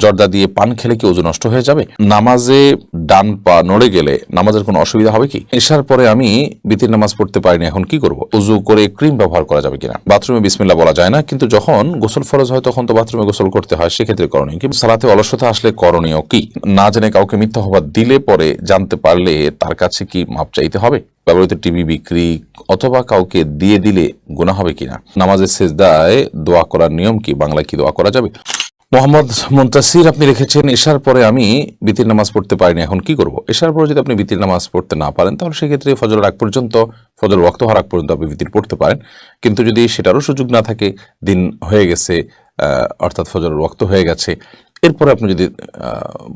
জর্দা দিয়ে পান খেলে কি ওযু নষ্ট হয়ে যাবে? নামাজে ডান পা নড়ে গেলে নামাজের কোনো অসুবিধা হবে কি? এশার পরে আমি বিতির নামাজ পড়তে পারিনি, এখন কি করব? ওযু করে ক্রিম ব্যবহার করা যাবে কিনা? বাথরুমে বিসমিল্লাহ বলা যায় না, কিন্তু যখন গোসল ফরজ হয় তখন তো বাথরুমে গোসল করতে হয়, সেক্ষেত্রে করণীয় কি? সালাতে অলসতা আসলে করণীয় কি? না জেনে কাউকে মিথ্যা অপবাদ দিলে পরে জানতে পারলে তার কাছে কি মাপ চাইতে হবে? ব্যবহৃত টিভি বিক্রি অথবা কাউকে দিয়ে দিলে গুনাহ হবে কিনা? নামাজের সেজদায় দোয়া করার নিয়ম কি? বাংলায় কি দোয়া করা যাবে? মোহাম্মদ মুনতাসির আপনি লিখেছেন, এশার পরে আমি বিতির নামাজ পড়তে পারিনি, এখন কি করব? এশার পরে যদি আপনি বিতির নামাজ পড়তে না পারেন তাহলে সেক্ষেত্রে ফজরের আগ পর্যন্ত, ফজর ওয়াক্ত হওয়ার আগ পর্যন্ত আপনি বিতির পড়তে পারেন। কিন্তু যদি সেটারও সুযোগ না থাকে, দিন হয়ে গেছে, অর্থাৎ ফজরের ওয়াক্ত হয়ে গেছে, এরপরে আপনি যদি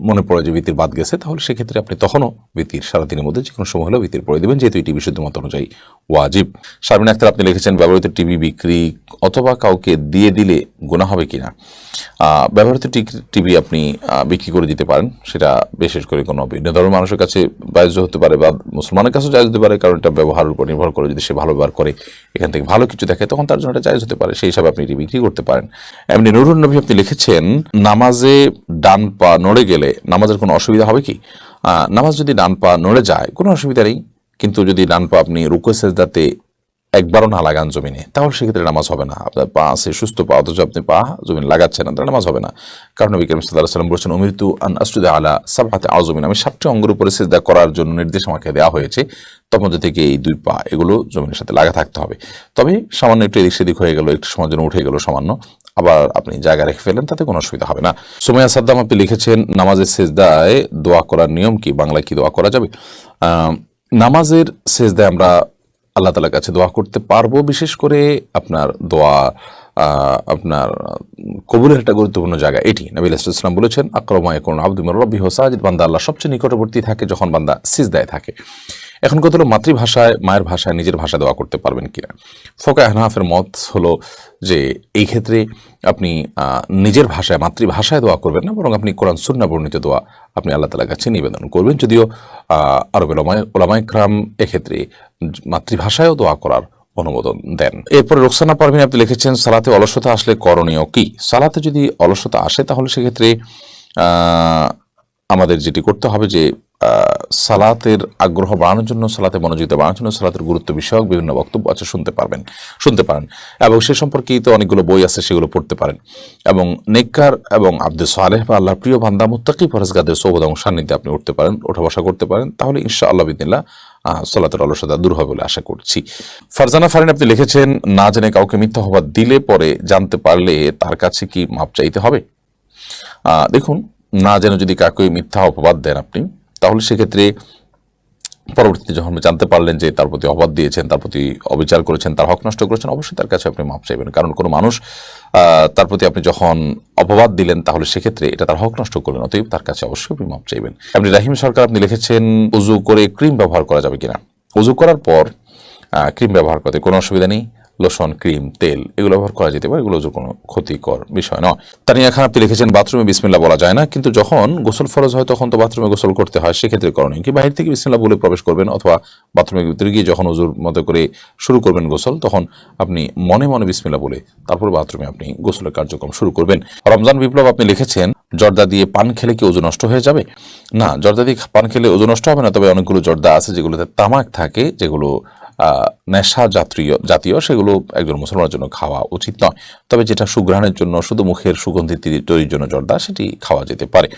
মনে পড়ে যে বিতির বাদ গেছে, তাহলে সেক্ষেত্রে আপনি তখনও বিতির সারাদিনের মধ্যে যে কোনো সময় হলেও বিতির পড়ে দেবেন, যেহেতু এটি বিশুদ্ধ মত অনুযায়ী ওয়াজিব। শারমিন আক্তার আপনি লিখেছেন, ব্যবহৃত টিভি বিক্রি অথবা কাউকে দিয়ে দিলে গুনাহ হবে কিনা? ব্যবহৃত টিভি আপনি বিক্রি করে দিতে পারেন, সেটা বিশেষ করে কোনো ভিন্ন ধর্মের মানুষের কাছে জায়েজ হতে পারে বা মুসলমানের কাছেও জায়েজ হতে পারে, কারণ এটা ব্যবহারের উপর নির্ভর করে। যদি সে ভালো ব্যবহার করে, এখান থেকে ভালো কিছু দেখে, তখন তার জন্য এটা জায়েজ হতে পারে, সেই হিসাবে আপনি এটি বিক্রি করতে পারেন। এমনি নুরুন নবী আপনি লিখেছেন, নামাজে ডান পা নড়ে গেলে নামাজের কোনো অসুবিধা হবে কি? নামাজ যদি ডান পা নড়ে যায় কোনো অসুবিধা নেই, কিন্তু যদি ডান পা আপনি রুকু সেজদাতে একবারও না লাগান জমিনে, তাহলে সেক্ষেত্রে নামাজ হবে না। আপনার পা আছে সুস্থ পা, অথচ আপনি পা জমিন লাগাচ্ছেন না, তাহলে নামাজ হবে না। কারণ নবী করিম সাল্লাল্লাহু আলাইহি ওয়াসাল্লাম বলেছেন, উমিরতু আন আসজুদা আলা সাবআতি আযমিন, আমি 7টি অঙ্গের উপরে সিজদা করার জন্য নির্দেশ আমাকে দেওয়া হয়েছে, তার মধ্যে থেকে এই 2 পা এগুলো জমিনের সাথে লাগা থাকতে হবে। তবে সামান্য একটু এদিক সেদিক হয়ে গেল, একটু সময়ের জন্য উঠে গেল সামান্য, আবার আপনি জায়গা রেখে ফেলেন, তাতে কোনো অসুবিধা হবে না। সুমাইয়া সাদ্দাম আপনি লিখেছেন, নামাজের সেজদায় দোয়া করার নিয়ম কি? বাংলায় কি দোয়া করা যাবে? নামাজের সেজদায় আমরা আল্লাহ তাআলার কাছে দোয়া করতে পারবো। বিশেষ করে আপনার দোয়া আপনার কবুলের একটা গুরুত্বপূর্ণ জায়গা এটি। নবী আলাইহিস সালাম বলেছেন, আকরামু মা ইয়াকুনু আবদু মির রাব্বিহি ওয়া সাজিদ, বান্দা আল্লাহ সবচেয়ে নিকটবর্তী থাকে যখন বান্দা সিজদায় থাকে। এখন কত হলো, মাতৃভাষায়, মায়ের ভাষায়, নিজের ভাষায় দোয়া করতে পারবেন কিনা? ফোকায়ে হানাফের মত হলো যে এই ক্ষেত্রে আপনি নিজের ভাষায়, মাতৃভাষায় দোয়া করবেন না, বরং আপনি কোরআন সুন্নাহ বর্ণিত দোয়া আপনি আল্লাহ তাআলার কাছে নিবেদন করবেন। যদিও আরবের ওলামায়ে কেরাম এক্ষেত্রে মাতৃভাষায়ও দোয়া করার অনুমোদন দেন। এরপরে রোকসানা পারভিন আপনি লিখেছেন, সালাতে অলসতা আসলে করণীয় কি? সালাতে যদি অলসতা আসে তাহলে সেক্ষেত্রে আমাদের যেটি করতে হবে যে সালাতের আগ্রহ বাড়ানোর জন্য, সালাতে মনোযোগিতা বাড়ানোর জন্য সালাতের গুরুত্ব বিষয়ক বিভিন্ন বক্তব্য আছে, শুনতে পারেন এবং সে সম্পর্কিত অনেকগুলো বই আছে, সেগুলো পড়তে পারেন। এবং নেককার এবং আব্দে সালেহ বা আল্লাহর প্রিয় বান্দা মুত্তাকি পরহেজগারদের সোহবত এবং সান্নিধ্যে আপনি উঠতে পারেন, ওঠা বসা করতে পারেন, তাহলে ইনশাআল্লাহ বিদিনিল্লাহ সালাতের অলসতা দূর হবে বলে আশা করছি। ফারজানা ফারিন আপনি লিখেছেন, না জেনে কাউকে মিথ্যা অপবাদ দিলে পরে জানতে পারলে তার কাছে কি মাপ চাইতে হবে? দেখুন, না জেনে যদি কাউকে মিথ্যা অপবাদ দেন আপনি, তাহলে সেক্ষেত্রে পরবর্তীতে যখন জানতে পারলেন যে তার প্রতি অপবাদ দিয়েছেন, তার প্রতি অবিচার করেছেন, তার হক নষ্ট করেছেন, অবশ্যই তার কাছে আপনি মাপ চাইবেন। কারণ কোনো মানুষ তার প্রতি আপনি যখন অপবাদ দিলেন, তাহলে সেক্ষেত্রে এটা তার হক নষ্ট করলেন, অতএব তার কাছে অবশ্যই আপনি মাপ চাইবেন। আপনি রাহিম সরকার আপনি লিখেছেন, ওযু করে ক্রিম ব্যবহার করা যাবে কিনা? ওযু করার পর ক্রিম ব্যবহার করতে কোনো অসুবিধা নেই। লোশন, ক্রিম, তেল এগুলো ব্যবহার করা যেতে পারে, এগুলো কোনো ক্ষতিকর বিষয় নয়। তানিয়া খান আপনি লিখেছেন, বাথরুমে বিসমিল্লাহ বলা যায় না, কিন্তু যখন গোসল ফরজ হয় তখন তো বাথরুমে গোসল করতে হয়, সেক্ষেত্রে করণীয় কি? বাহির থেকে বিসমিল্লাহ বলে প্রবেশ করবেন, অথবা বাথরুমের ভিতরে গিয়ে যখন ওযুর মতো করে শুরু করবেন গোসল, তখন আপনি মনে মনে বিসমিল্লাহ বলে তারপর বাথরুমে আপনি গোসলের কার্যক্রম শুরু করবেন। রমজান বিপ্লব আপনি লিখেছেন, জর্দা দিয়ে পান খেলে কি ওযু নষ্ট হয়ে যাবে? না, জর্দা দিয়ে পান খেলে ওযু নষ্ট হবে না, তবে অনেকগুলো জর্দা আছে যেগুলোতে তামাক থাকে, যেগুলো নেশা জাতীয়, সেগুলো একজন মুসলমানের জন্য খাওয়া উচিত নয়। তবে যেটা সুঘ্রাণের জন্য, শুধু মুখের সুগন্ধি তৈরির জন্য জর্দা, সেটি খাওয়া যেতে পারে।